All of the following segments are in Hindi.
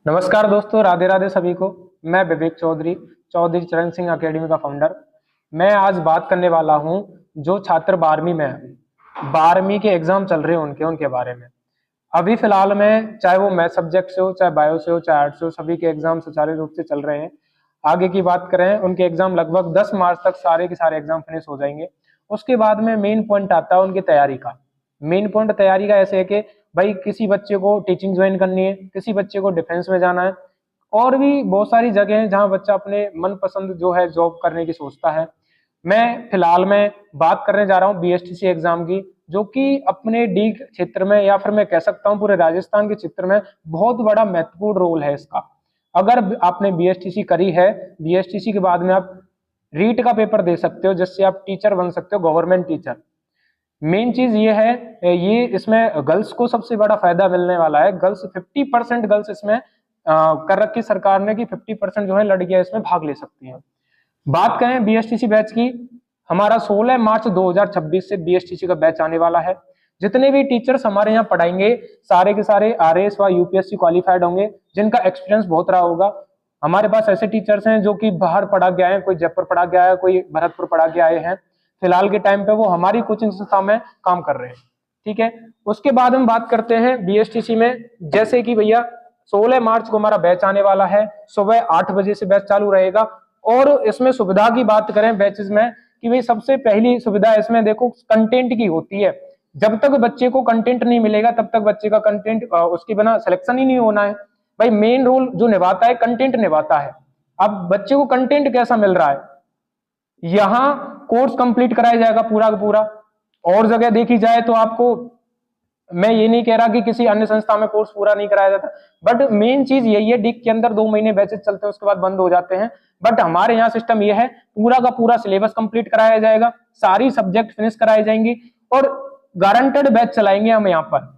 नमस्कार दोस्तों, राधे राधे सभी को। मैं विवेक चौधरी, चौधरी चरण सिंह एकेडमी का फाउंडर। मैं आज बात करने वाला हूं जो छात्र 12वीं में है। 12वीं के एग्जाम चल रहे हैं उनके बारे में। अभी फिलहाल में चाहे वो मैथ सब्जेक्ट से हो, चाहे बायो से हो, चाहे आर्ट्स से हो, सभी के एग्जाम सुचारू रूप से चल रहे हैं। आगे की बात करें, उनके एग्जाम लगभग 10 मार्च तक सारे के सारे एग्जाम फिनिश हो जाएंगे। उसके बाद में मेन पॉइंट आता है उनकी तैयारी का। मेन पॉइंट तैयारी का ऐसे है कि भाई किसी बच्चे को टीचिंग ज्वाइन करनी है, किसी बच्चे को डिफेंस में जाना है, और भी बहुत सारी जगह हैं जहां बच्चा अपने मनपसंद जो है जॉब करने की सोचता है। मैं फिलहाल में बात करने जा रहा हूँ बीएसटीसी एग्जाम की, जो कि अपने डी क्षेत्र में या फिर मैं कह सकता हूँ पूरे राजस्थान के क्षेत्र में बहुत बड़ा महत्वपूर्ण रोल है इसका। अगर आपने बीएसटीसी करी है, बीएसटीसी के बाद में आप रीट का पेपर दे सकते हो, जिससे आप टीचर बन सकते हो, गवर्नमेंट टीचर। मेन चीज ये है, ये इसमें गर्ल्स को सबसे बड़ा फायदा मिलने वाला है। गर्ल्स 50% गर्ल्स इसमें कर रखी सरकार ने कि 50% जो है लड़कियां इसमें भाग ले सकती हैं। बात करें बीएसटीसी बैच की, हमारा 16 मार्च 2026 से बीएसटीसी का बैच आने वाला है। जितने भी टीचर्स हमारे यहाँ पढ़ाएंगे सारे के सारे आरएएस व यूपीएससी क्वालिफाइड होंगे, जिनका एक्सपीरियंस बहुत रहा होगा। हमारे पास ऐसे टीचर्स हैं जो कि बाहर पढ़ा के आए हैं, कोई जयपुर पढ़ा के आया है, कोई भरतपुर पढ़ा के आए हैं। फिलहाल के टाइम पे वो हमारी कोचिंग संस्था में काम कर रहे हैं। ठीक है, उसके बाद हम बात करते हैं बीएसटीसी में। जैसे कि भैया 16 मार्च को हमारा बैच आने वाला है, सुबह 8 बजे से बैच चालू रहेगा। और इसमें सुविधा की बात करें बैचेस में, कि भाई सबसे पहली सुविधा इसमें देखो कंटेंट की होती है। जब तक बच्चे को कंटेंट नहीं मिलेगा तब तक बच्चे का कंटेंट उसके बिना सिलेक्शन ही नहीं होना है। भाई मेन रोल जो निभाता है कंटेंट निभाता है। अब बच्चे को कंटेंट कैसा मिल रहा है, यहाँ कोर्स कंप्लीट कराया जाएगा पूरा का पूरा। और जगह देखी जाए तो आपको, मैं ये नहीं कह रहा कि किसी अन्य संस्था में कोर्स पूरा नहीं कराया जाता, बट मेन चीज यही है, डिक के अंदर 2 महीने बैचेस चलते हैं, उसके बाद बंद हो जाते हैं। बट हमारे यहाँ सिस्टम ये है, पूरा का पूरा सिलेबस कंप्लीट कराया जाएगा, सारी सब्जेक्ट फिनिश कराई जाएंगी और गारंटेड बैच चलाएंगे हम यहाँ पर।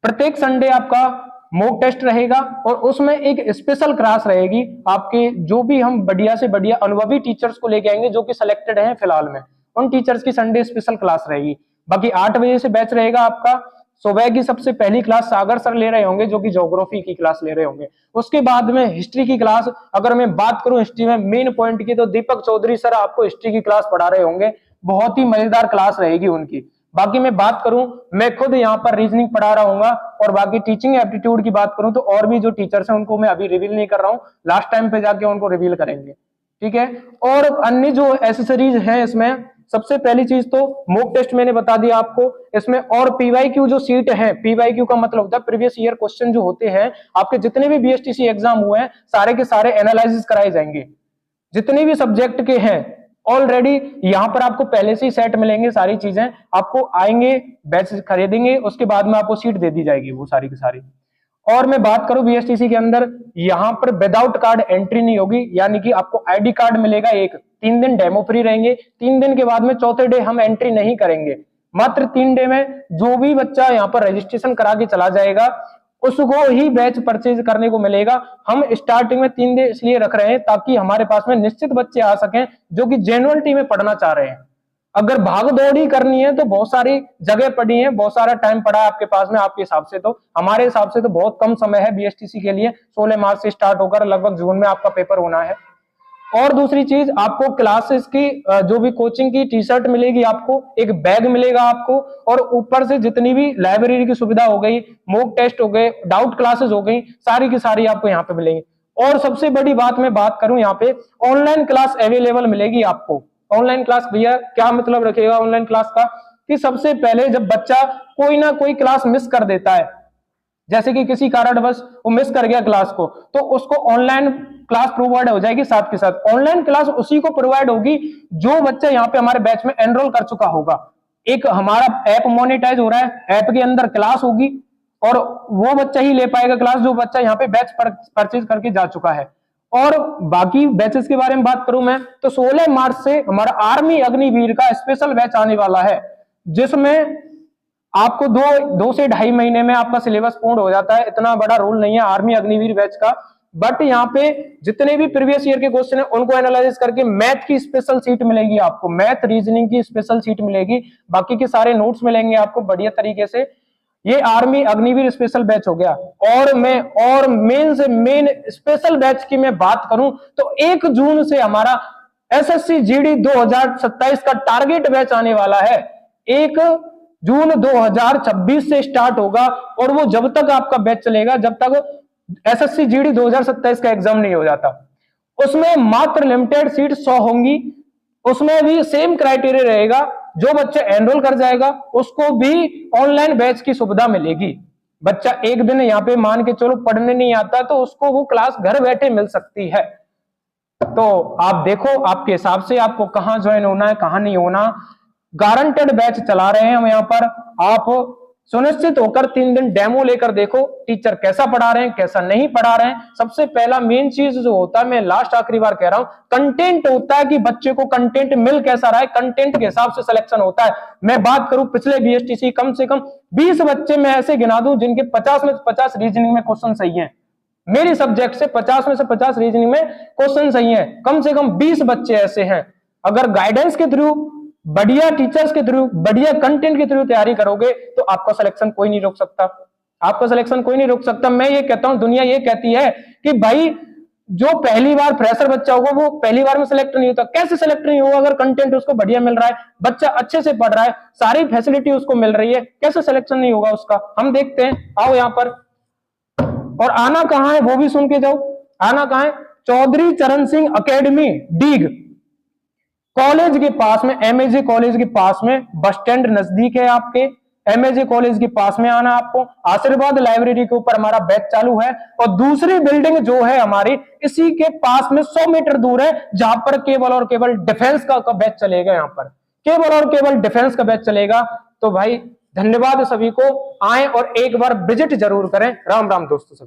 प्रत्येक संडे आपका मॉक टेस्ट रहेगा और उसमें एक स्पेशल क्लास रहेगी आपके, जो भी हम बढ़िया से बढ़िया अनुभवी टीचर्स को लेके आएंगे जो कि सिलेक्टेड हैं फिलहाल में। उन टीचर्स की संडे स्पेशल क्लास रहेगी। बाकी 8 बजे से बैच रहेगा आपका। सुबह की सबसे पहली क्लास सागर सर ले रहे होंगे, जो कि ज्योग्राफी की क्लास ले रहे होंगे। उसके बाद में हिस्ट्री की क्लास, अगर मैं बात करूं हिस्ट्री में मेन पॉइंट की, तो दीपक चौधरी सर आपको हिस्ट्री की क्लास पढ़ा रहे होंगे। बहुत ही मजेदार क्लास रहेगी उनकी। बाकी मैं बात करूं, मैं खुद यहाँ पर रीजनिंग पढ़ा रहा हूँ। और बाकी टीचिंग एप्टीट्यूड की बात करूं तो और भी जो टीचर्स हैं उनको मैं अभी रिवील नहीं कर रहा हूँ, लास्ट टाइम पे जाके उनको रिवील करेंगे। ठीक है, और अन्य जो एसेसरीज हैं इसमें, सबसे पहली चीज तो मॉक टेस्ट मैंने बता दिया आपको इसमें। और पीवाईक्यू जो सीट है, पीवाईक्यू का मतलब होता है प्रीवियस ईयर क्वेश्चन जो होते हैं आपके, जितने भी बीएसटीसी एग्जाम हुए हैं सारे के सारे एनालिसिस कराए जाएंगे। जितने भी सब्जेक्ट के हैं ऑलरेडी यहाँ पर आपको पहले से ही सेट मिलेंगे, सारी चीजें आपको आएंगे, बैच खरीदेंगे, उसके बाद में आपको सीट दे दी जाएगी वो सारी की सारी। और मैं बात करूं बीएसटीसी के अंदर, यहाँ पर विदाउट कार्ड एंट्री नहीं होगी, यानी कि आपको आईडी कार्ड मिलेगा एक। 3 दिन डेमो फ्री रहेंगे, 3 दिन के बाद में चौथे डे हम एंट्री नहीं करेंगे। मात्र 3 डे में जो भी बच्चा यहाँ पर रजिस्ट्रेशन करा के चला जाएगा उसको ही बैच परचेज करने को मिलेगा। हम स्टार्टिंग में 3 डे इसलिए रख रहे हैं ताकि हमारे पास में निश्चित बच्चे आ सकें जो कि जेन्युइनिटी में पढ़ना चाह रहे हैं। अगर भाग दौड़ ही करनी है तो बहुत सारी जगह पड़ी है, बहुत सारा टाइम पड़ा है आपके पास में। आपके हिसाब से तो, हमारे हिसाब से तो बहुत कम समय है बीएसटीसी के लिए। 16 मार्च से स्टार्ट होकर लगभग जून में आपका पेपर होना है। और दूसरी चीज, आपको क्लासेस की जो भी कोचिंग की टी शर्ट मिलेगी, आपको एक बैग मिलेगा आपको, और ऊपर से जितनी भी लाइब्रेरी की सुविधा हो गई, मॉक टेस्ट हो गए, डाउट क्लासेस हो गई, सारी की सारी आपको यहाँ पे मिलेंगी। और सबसे बड़ी बात मैं बात करूं, यहाँ पे ऑनलाइन क्लास अवेलेबल मिलेगी आपको। ऑनलाइन क्लास भैया क्या मतलब रखेगा ऑनलाइन क्लास का, कि सबसे पहले जब बच्चा कोई ना कोई क्लास मिस कर देता है, जैसे कि किसी कारणवश वो मिस कर गया क्लास को, तो उसको ऑनलाइन क्लास प्रोवाइड हो जाएगी। साथ के साथ ऑनलाइन क्लास उसी को प्रोवाइड होगी जो बच्चा यहाँ पे हमारे बैच में एनरोल कर चुका होगा। एक हमारा ऐप मोनेटाइज हो रहा है, ऐप के अंदर क्लास होगी और वो बच्चा ही ले पाएगा क्लास जो बच्चा यहाँ पे बैच परचेज करके जा चुका है। और बाकी बैचेस के बारे में बात करूं मैं, तो 16 मार्च से हमारा आर्मी अग्निवीर का स्पेशल बैच आने वाला है, जिसमें आपको 2 से 2.5 महीने में आपका सिलेबस पूर्ण हो जाता है। इतना बड़ा रोल नहीं है आर्मी अग्निवीर बैच का। बट यहाँ पे जितने भी प्रीवियस ईयर के क्वेश्चन है उनको एनालाइज करके मैथ की स्पेशल सीट मिलेगी आपको, मैथ रीजनिंग की स्पेशल सीट मिलेगी। बाकी के सारे नोट्स मिलेंगे आपको बढ़िया तरीके से। ये आर्मी अग्निवीर स्पेशल बैच हो गया। और मेन से मेन स्पेशल बैच की मैं बात करूं तो 1 जून से हमारा एसएससी जीडी 2027 का टारगेट बैच आने वाला है। 1 जून 2026 से स्टार्ट होगा और वो जब तक आपका बैच चलेगा जब तक एसएससी जीडी 2027 का एग्जाम नहीं हो जाता। उसमें मात्र लिमिटेड सीट 100 होंगी। उसमें भी सेम क्राइटेरिया रहेगा, जो बच्चा एनरोल कर जाएगा उसको भी ऑनलाइन बैच की सुविधा मिलेगी। बच्चा एक दिन यहाँ पे मान के चलो पढ़ने नहीं आता तो उसको वो क्लास घर बैठे मिल सकती है। तो आप देखो आपके हिसाब से आपको कहाँ ज्वाइन होना है कहाँ नहीं होना। गारंटेड बैच चला रहे हैं हम यहाँ पर। आप सुनिश्चित होकर 3 दिन डेमो लेकर देखो टीचर कैसा पढ़ा रहे हैं कैसा नहीं पढ़ा रहे हैं। सबसे पहला मेन चीज जो होता है, मैं लास्ट आखिरी बार कह रहा हूं, कंटेंट होता है कि बच्चे को कंटेंट मिल कैसा रहा है, कंटेंट के हिसाब से सिलेक्शन होता है। मैं बात करूं पिछले बीएसटीसी कम से कम 20 बच्चे मैं ऐसे गिना दूं जिनके 50 में 50 रीजनिंग में क्वेश्चन सही है। मेरी सब्जेक्ट से 50 में से 50 रीजनिंग में क्वेश्चन सही है। कम से कम 20 बच्चे ऐसे हैं। अगर गाइडेंस के थ्रू, बढ़िया टीचर्स के थ्रू, बढ़िया कंटेंट के थ्रू तैयारी करोगे तो आपका सिलेक्शन कोई नहीं रोक सकता। आपका सिलेक्शन कोई नहीं रोक सकता। मैं ये कहता हूं, दुनिया ये कहती है कि भाई जो पहली बार फ्रेशर बच्चा होगा वो पहली बार में सिलेक्ट नहीं होता। कैसे सिलेक्ट नहीं होगा? अगर कंटेंट उसको बढ़िया मिल रहा है, बच्चा अच्छे से पढ़ रहा है, सारी फैसिलिटी उसको मिल रही है, कैसे सिलेक्शन नहीं होगा उसका? हम देखते हैं। आओ यहाँ पर। और आना कहां है वो भी सुन के जाओ। आना कहां है? चौधरी चरण सिंह अकेडमी डीग कॉलेज के पास में, एमएजे कॉलेज के पास में, बस स्टैंड नजदीक है आपके। एमएजे कॉलेज के पास में आना आपको। आशीर्वाद लाइब्रेरी के ऊपर हमारा बैच चालू है। और दूसरी बिल्डिंग जो है हमारी इसी के पास में 100 मीटर दूर है, जहां पर केवल और केवल डिफेंस का बैच चलेगा। यहाँ पर केवल और केवल डिफेंस का बैच चलेगा। तो भाई धन्यवाद सभी को। आए और एक बार विजिट जरूर करें। राम राम दोस्तों।